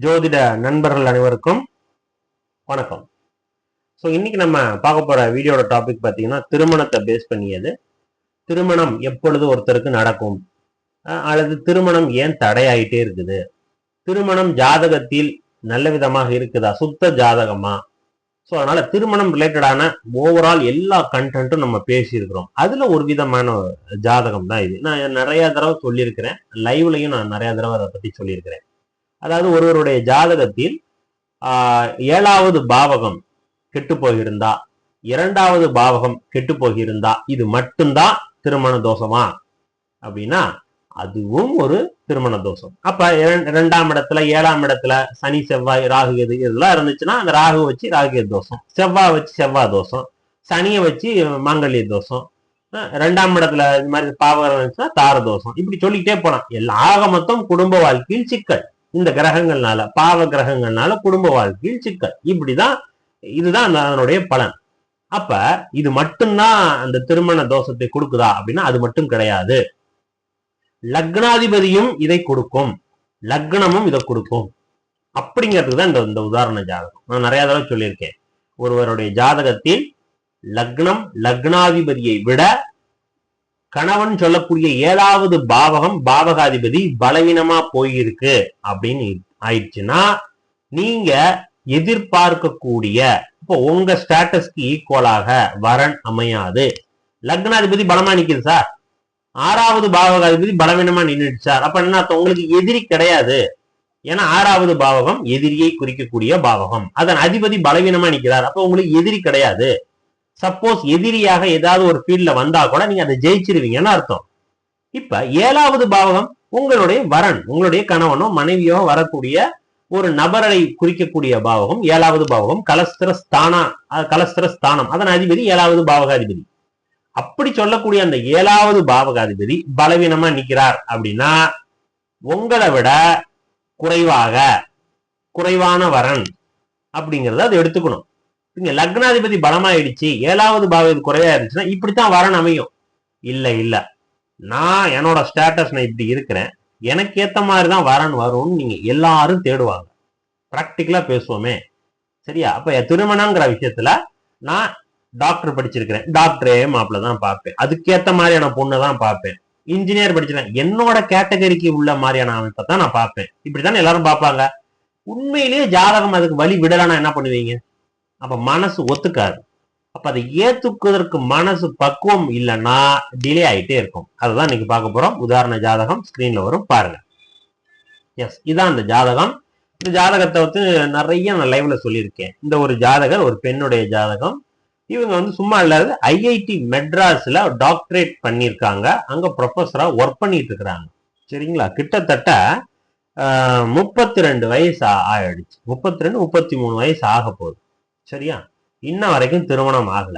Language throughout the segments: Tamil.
ஜோதிட நண்பர்கள் அனைவருக்கும் வணக்கம். ஸோ இன்னைக்கு நம்ம பார்க்க போற வீடியோட டாபிக் பார்த்தீங்கன்னா திருமணத்தை பேஸ் பண்ணியது. திருமணம் எப்பொழுது ஒருத்தருக்கு நடக்கும், அல்லது திருமணம் ஏன் தடையாயிட்டே இருக்குது, திருமணம் ஜாதகத்தில் நல்ல விதமாக இருக்குதா, சுத்த ஜாதகமா. ஸோ அதனால திருமணம் ரிலேட்டடான ஓவரால் எல்லா கண்டென்ட்டும் நம்ம பேசியிருக்கிறோம். அதுல ஒரு விதமான ஜாதகம் தான் இது. நான் நிறைய தடவை சொல்லியிருக்கிறேன், லைவ்லையும் நான் நிறைய தடவை அதை பத்தி சொல்லியிருக்கிறேன். அதாவது ஒருவருடைய ஜாதகத்தில் 7வது பாவகம் கெட்டு போகிருந்தா, 2வது பாவகம் கெட்டு போகிருந்தா, இது மட்டும்தான் திருமண தோஷமா அப்படின்னா அதுவும் ஒரு திருமண தோஷம். அப்ப 2ஆம் இடத்துல 7ஆம் இடத்துல சனி செவ்வாய் ராகு எது இதெல்லாம் இருந்துச்சுன்னா அந்த ராகு வச்சு ராகு தோஷம், செவ்வாய் வச்சு செவ்வாய் தோஷம், சனியை வச்சு மாங்கல்ய தோஷம், 2ஆம் இடத்துல இது மாதிரி பாவகம் இருந்துச்சுன்னா தார தோஷம். இப்படி சொல்லிக்கிட்டே போலாம். ஆக மொத்தம் குடும்ப வாழ்க்கையில் சிக்கல். இந்த கிரகங்கள்னால, பாவ கிரகங்கள்னால குடும்ப வாழ்க்கையில் சிக்கல். இப்படிதான், இதுதான் அதனுடைய பலன். அப்ப இது மட்டும்தான் அந்த திருமண தோஷத்தை கொடுக்குதா அப்படின்னா அது மட்டும் கிடையாது. லக்னாதிபதியும் இதை கொடுக்கும், லக்னமும் இதை கொடுக்கும். அப்படிங்கிறதுக்கு தான் இந்த உதாரண ஜாதகம் நான் நிறைய தடவை சொல்லியிருக்கேன். ஒருவருடைய ஜாதகத்தில் லக்னம் லக்னாதிபதியை விட கணவன் சொல்லக்கூடிய 7வது பாவகம் பாவகாதிபதி பலவீனமா போயிருக்கு அப்படின்னு ஆயிடுச்சுன்னா நீங்க எதிர்பார்க்கக்கூடிய, இப்போ உங்க ஸ்டேட்டஸ்க்கு ஈக்குவலாக வரன் அமையாது. லக்னாதிபதி பலமா நிக்குது சார், 6வது பாவகாதிபதி பலவீனமா நின்றுச்சு சார், அப்ப என்ன அர்த்தம்? உங்களுக்கு எதிரி கிடையாது. ஏன்னா 6வது பாவகம் எதிரியை குறிக்கக்கூடிய பாவகம், அதன் அதிபதி பலவீனமா நிக்கிறார், அப்ப உங்களுக்கு எதிரி கிடையாது. சப்போஸ் எதிரியாக ஏதாவது ஒரு ஃபீல்ட்ல வந்தா கூட நீங்க அதை ஜெயிச்சிருவீங்கன்னு அர்த்தம். இப்ப 7வது பாவகம் உங்களுடைய வரன், உங்களுடைய கணவனோ மனைவியோ வரக்கூடிய ஒரு நபரை குறிக்கக்கூடிய பாவகம் 7வது பாவகம், கலஸ்திர ஸ்தானம், அதன் அதிபதி 7வது பாவகாதிபதி. அப்படி சொல்லக்கூடிய அந்த 7வது பாவகாதிபதி பலவீனமா நிக்கிறார் அப்படின்னா உங்களை விட குறைவான வரன் அப்படிங்கறத அதை எடுத்துக்கணும். இங்க லக்னாதிபதி பலமாயிடுச்சு, 7வது பாவம் குறைவா இருந்துச்சுன்னா இப்படித்தான் வரன் அமையும். இல்ல நான் என்னோட ஸ்டேட்டஸ் நான் இப்படி இருக்கிறேன், எனக்கு ஏத்த மாதிரிதான் வரன் வரும்னு நீங்க எல்லாரும் தேடுவாங்க. பிராக்டிக்கலா பேசுவோமே, சரியா? அப்ப திருமணங்கிற விஷயத்துல நான் டாக்டர் படிச்சிருக்கிறேன், டாக்டரே மாப்பிள்ள தான் பார்ப்பேன், அதுக்கேத்த மாதிரியான பொண்ணு தான் பார்ப்பேன். இன்ஜினியர் படிச்சிருக்கேன், என்னோட கேட்டகரிக்கு உள்ள மாதிரியான அமைப்பை தான் நான் பார்ப்பேன். இப்படித்தானே எல்லாரும் பார்ப்பாங்க. உண்மையிலேயே ஜாதகம் அதுக்கு வழி விடலன்னா என்ன பண்ணுவீங்க? அப்ப மனசு ஒத்துக்காது. அப்ப அதை ஏத்துக்குவதற்கு மனசு பக்குவம் இல்லைன்னா டிலே ஆயிட்டே இருக்கும். அதுதான் இன்னைக்கு பார்க்க போறோம். உதாரண ஜாதகம் ஸ்கிரீன்ல வரும், பாருங்க. எஸ், இதான் அந்த ஜாதகம். இந்த ஜாதகத்தை வந்து நிறைய நான் லைவ்ல சொல்லியிருக்கேன். இந்த ஒரு ஜாதகர், ஒரு பெண்ணுடைய ஜாதகம். இவங்க வந்து சும்மா இல்லாத ஐஐடி மெட்ராஸ்ல டாக்டரேட் பண்ணியிருக்காங்க, அங்க ப்ரொஃபஸரா ஒர்க் பண்ணிட்டு இருக்கிறாங்க. சரிங்களா? கிட்டத்தட்ட 32 வயசு ஆயிடுச்சு. 32 33 வயசு ஆக போகுது. சரியா? இன்ன வரைக்கும் திருமணம் ஆகல.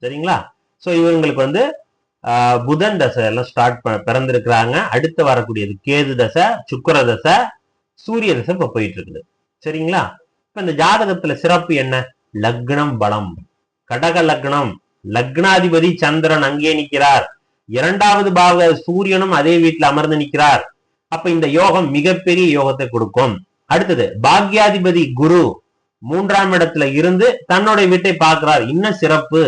சரிங்களா? சோ இவங்களுக்கு வந்து புதன் தசை எல்லாம் பிறந்திருக்கிறாங்க. அடுத்து வரக்கூடியது கேது தசை, சுக்கிர தசை, சூரிய தசை இப்ப போயிட்டு இருக்குது. சரிங்களா? இப்ப இந்த ஜாதகத்துல சிறப்பு என்ன? லக்னம் பலம், கடக லக்னம், லக்னாதிபதி சந்திரன் அங்கே நிற்கிறார், 2வது பாவ சூரியனும் அதே வீட்டுல அமர்ந்து நிற்கிறார். அப்ப இந்த யோகம் மிகப்பெரிய யோகத்தை கொடுக்கும். அடுத்தது பாக்யாதிபதி குரு 3ஆம் இடத்துல இருந்து தன்னுடைய வீட்டை பார்க்கிறார், இன்னும் சிறப்பு.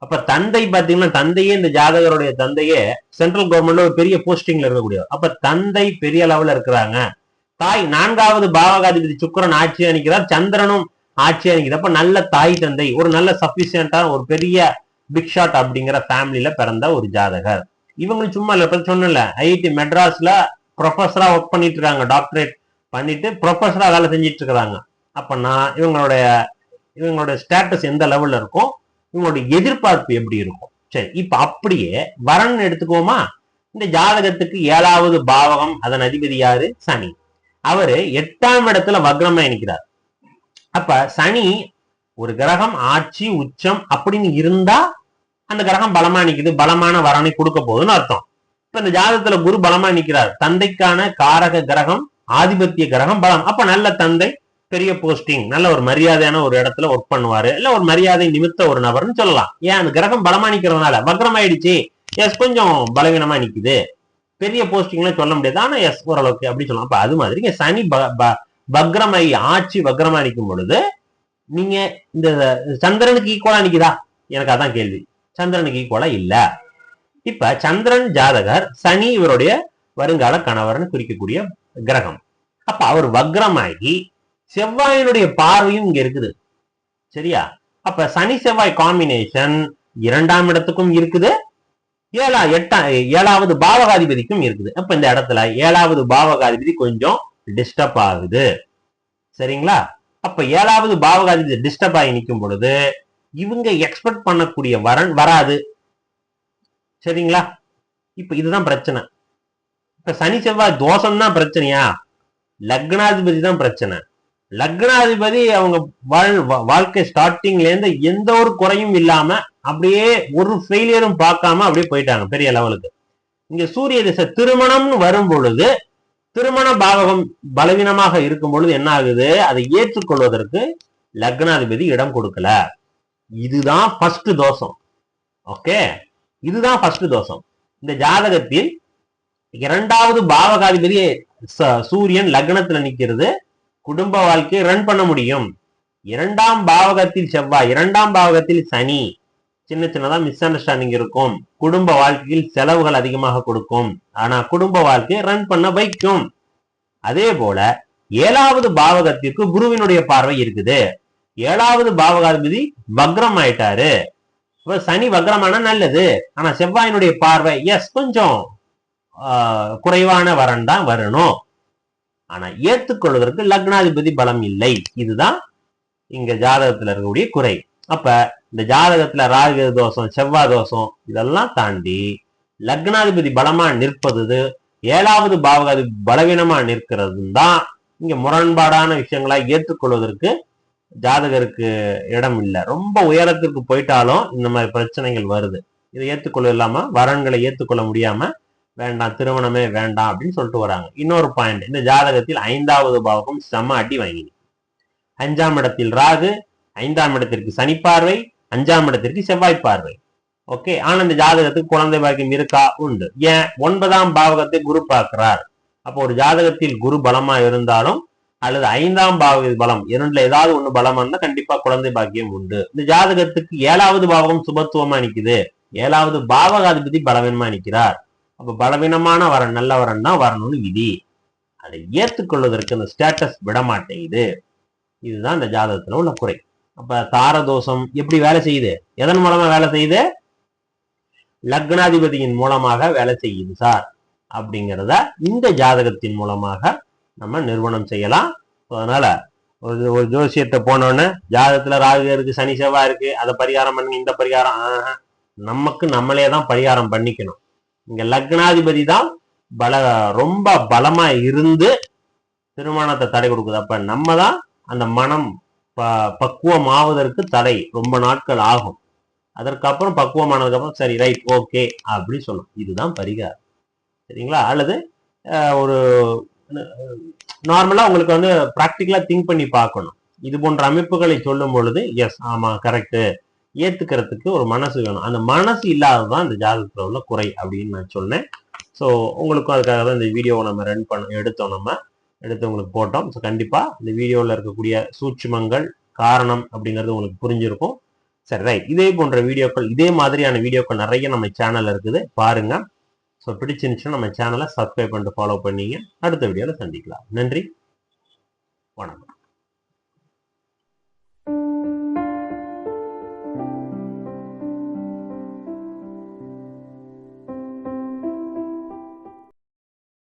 அப்ப தந்தை பாத்தீங்கன்னா, தந்தையே இந்த ஜாதகருடைய தந்தையே சென்ட்ரல் கவர்மெண்ட்ல ஒரு பெரிய போஸ்டிங்ல இருக்கக்கூடிய, அப்ப தந்தை பெரிய லெவல்ல இருக்கிறாங்க. தாய் 4வது பாவகாதிபதி சுக்கிரன் ஆட்சியா நிற்கிறார், சந்திரனும் ஆட்சியா நிற்கிறது. அப்ப நல்ல தாய் தந்தை, ஒரு நல்ல சபிஷியன்டா ஒரு பெரிய பிக் ஷாட் அப்படிங்கிற ஃபேமிலியில பிறந்த ஒரு ஜாதகர். இவங்க சும்மா இல்ல, சொன்னல ஐஐடி மெட்ராஸ்ல ப்ரொஃபஸரா ஒர்க் பண்ணிட்டு இருக்காங்க, டாக்டரேட் பண்ணிட்டு ப்ரொஃபஸரா வேலை செஞ்சிட்டு இருக்கிறாங்க. அப்பனா இவங்களோட ஸ்டேட்டஸ் எந்த லெவல்ல இருக்கும், இவங்களுடைய எதிர்பார்ப்பு எப்படி இருக்கும்? சரி, இப்ப அப்படியே வரன் எடுத்துக்கோமா. இந்த ஜாதகத்துக்கு 7வது பாவகம், அதன் அதிபதி யாரு? சனி. அவரு 8ஆம் இடத்துல வக்ரமா நிற்கிறார். அப்ப சனி ஒரு கிரகம் ஆட்சி உச்சம் அப்படின்னு இருந்தா அந்த கிரகம் பலமா நிக்குது, பலமான வரனை கொடுக்க போகுதுன்னு அர்த்தம். இப்ப இந்த ஜாதகத்துல குரு பலமா நிற்கிறார், தந்தைக்கான காரக கிரகம், ஆதிபத்திய கிரகம் பலம். அப்ப நல்ல தந்தை, பெரிய போஸ்டிங், நல்ல ஒரு மரியாதையான ஒரு இடத்துல ஒர்க் பண்ணுவாரு, இல்ல ஒரு மரியாதை நிமித்த ஒரு நபர்னு சொல்லலாம். ஏன்? அந்த கிரகம் பலமா நிக்கிறதுனால. வக்ரம் ஆயிடுச்சு, எஸ் கொஞ்சம் பலவீனமா நிக்குது, பெரிய போஸ்டிங்லாம் சொல்ல முடியாது, ஆனா எஸ் ஓரளவுக்கு அப்படி சொல்லலாம். அப்ப அது மாதிரி சனி வக்ரமை ஆட்சி வக்ரமா நிற்கும் பொழுது நீங்க இந்த சந்திரனுக்கு ஈக்குவலா நிக்குதா? எனக்கு அதான் கேள்வி. சந்திரனுக்கு ஈக்குவலா இல்ல. இப்ப சந்திரன் ஜாதகர், சனி இவருடைய வருங்கால கணவர்னு குறிக்கக்கூடிய கிரகம். அப்ப அவர் வக்ரமாகி செவ்வாயினுடைய பார்வையும் இங்க இருக்குது. சரியா? அப்ப சனி செவ்வாய் காம்பினேஷன் 2ஆம் இடத்துக்கும் இருக்குது, 7வது பாவகாதிபதிக்கும் இருக்குது. அப்ப இந்த இடத்துல 7வது பாவகாதிபதி கொஞ்சம் டிஸ்டர்ப் ஆகுது. சரிங்களா? அப்ப 7வது பாவகாதிபதி டிஸ்டர்ப் ஆகி நிற்கும் பொழுது இவங்க எக்ஸ்பெக்ட் பண்ணக்கூடிய வரன் வராது. சரிங்களா? இப்ப இதுதான் பிரச்சனை. இப்ப சனி செவ்வாய் தோஷம் தான் பிரச்சனையா? லக்னாதிபதி தான் பிரச்சனை. லக்னாதிபதி அவங்க வாழ்க்கை ஸ்டார்டிங்ல இருந்து எந்த ஒரு குறையும் இல்லாம அப்படியே ஒரு ஃபெயிலியரும் பார்க்காம அப்படியே போயிட்டாங்க பெரிய லெவலுக்கு. இங்க சூரிய திசை திருமணம்னு வரும் பொழுது திருமண பாவகம் பலவீனமாக இருக்கும் பொழுது என்ன ஆகுது? அதை ஏற்றுக்கொள்வதற்கு லக்னாதிபதி இடம் கொடுக்கல. இதுதான் ஃபர்ஸ்ட் தோஷம். ஓகே, இதுதான் ஃபர்ஸ்ட் தோஷம். இந்த ஜாதகத்தில் 2வது பாவகாதிபதி சூரியன் லக்னத்துல நிக்கிறது, குடும்ப வாழ்க்கையை ரன் பண்ண முடியும். 2ஆம் பாவகத்தில் செவ்வாய், 2ஆம் பாவகத்தில் சனி, சின்ன சின்னதா மிஸ் அண்டர்ஸ்டாண்டிங் இருக்கும். குடும்ப வாழ்க்கையில் செலவுகள் அதிகமாக கொடுக்கும். ஆனா குடும்ப வாழ்க்கையை ரன் பண்ண வைக்கும். அதே போல 7வது பாவகத்திற்கு குருவினுடைய பார்வை இருக்குது. 7வது பாவகாதிபதி வக்ரம் ஆயிட்டாரு. சனி வக்ரமான நல்லது, ஆனா செவ்வாயினுடைய பார்வை எஸ் கொஞ்சம் குறைவான வரன் தான் வரணும். ஆனா ஏற்றுக்கொள்வதற்கு லக்னாதிபதி பலம் இல்லை. இதுதான் இங்க ஜாதகத்துல இருக்கக்கூடிய குறை. அப்ப இந்த ஜாதகத்துல ராகு தோஷம், செவ்வாய் தோஷம் இதெல்லாம் தாண்டி லக்னாதிபதி பலமா நிற்பது, 7வது பாவகாதிபதி பலவீனமா நிற்கிறது தான் இங்க முரண்பாடான விஷயங்களா ஏற்றுக்கொள்வதற்கு ஜாதகருக்கு இடம் இல்லை. ரொம்ப உயரத்திற்கு போயிட்டாலும் இந்த மாதிரி பிரச்சனைகள் வருது. இதை ஏற்றுக்கொள்ள இல்லாம வரன்களை ஏற்றுக்கொள்ள முடியாம வேண்டாம், திருமணமே வேண்டாம் அப்படின்னு சொல்லிட்டு வராங்க. இன்னொரு பாயிண்ட், இந்த ஜாதகத்தில் 5வது பாவகம் செம அடி வாங்கி, 5ஆம் இடத்தில் ராகு, 5ஆம் இடத்திற்கு சனி பார்வை, 5ஆம் இடத்திற்கு செவ்வாய் பார்வை. ஓகே, ஆனா இந்த ஜாதகத்துக்கு குழந்தை பாக்கியம் இருக்கா? உண்டு. ஏன்? 9ஆம் பாவகத்தை குரு பார்க்கிறார். அப்போ ஒரு ஜாதகத்தில் குரு பலமா இருந்தாலும் அல்லது 5ஆம் பாவக பலம் இரண்டுல ஏதாவது ஒண்ணு பலமா இருந்தா கண்டிப்பா குழந்தை பாக்கியம் உண்டு. இந்த ஜாதகத்துக்கு 7வது பாவகம் சுபத்துவமா நிக்குது, 7வது பாவகாதிபதி பலவீனமா நிற்கிறார். அப்ப பலவீனமான வரன் நல்ல வரன் தான் வரணும்னு விதி. அதை ஏற்றுக்கொள்வதற்கு அந்த ஸ்டேட்டஸ் விட மாட்டேங்குது. இதுதான் இந்த ஜாதகத்துல உள்ள குறை. அப்ப தாரதோஷம் எப்படி வேலை செய்யுது? எதன் மூலமா வேலை செய்யுது? லக்னாதிபதியின் மூலமாக வேலை செய்யுது சார் அப்படிங்கிறத இந்த ஜாதகத்தின் மூலமாக நம்ம நிறுவனம் செய்யலாம். அதனால ஒரு ஜோசியத்தை போனோன்னு ஜாதகத்துல ராகு இருக்கு, சனி செவ்வாய் இருக்கு, அதை பரிகாரம் பண்ணி இந்த பரிகாரம், நமக்கு நம்மளே தான் பரிகாரம் பண்ணிக்கணும். இங்க லக்னாதிபதி தான் ரொம்ப பலமா இருந்து திருமணத்தை தடை கொடுக்குது. அப்ப நம்ம தான் அந்த மனம் பக்குவம் ஆவதற்கு தடை ரொம்ப நாட்கள் ஆகும். அதற்கப்புறம் பக்குவமானதுக்கு அப்புறம் சரி ரைட் ஓகே அப்படி சொல்லணும். இதுதான் பரிகாரம். சரிங்களா? அல்லது ஒரு நார்மலா உங்களுக்கு வந்து பிராக்டிக்கலா திங்க் பண்ணி பார்க்கணும். இது போன்ற அமைப்புகளை சொல்லும் பொழுது எஸ் ஆமா கரெக்ட் ஏத்துக்கிறதுக்கு ஒரு மனசு வேணும். அந்த மனசு இல்லாததான் இந்த ஜாதகத்துல உள்ள குறை அப்படின்னு நான் சொன்னேன். ஸோ உங்களுக்கும் அதுக்காக தான் இந்த வீடியோவை நம்ம எடுத்து உங்களுக்கு போட்டோம். ஸோ கண்டிப்பா இந்த வீடியோவில் இருக்கக்கூடிய சூட்சுமங்கள் காரணம் அப்படிங்கிறது உங்களுக்கு புரிஞ்சிருக்கும். சரி ரைட், இதே போன்ற வீடியோக்கள், இதே மாதிரியான வீடியோக்கள் நிறைய நம்ம சேனல்ல இருக்குது, பாருங்க. ஸோ பிடிச்சிருந்துச்சுன்னா நம்ம சேனலை சப்ஸ்கிரைப் பண்ணிட்டு ஃபாலோ பண்ணீங்க. அடுத்த வீடியோவில் சந்திக்கலாம். நன்றி, வணக்கம்.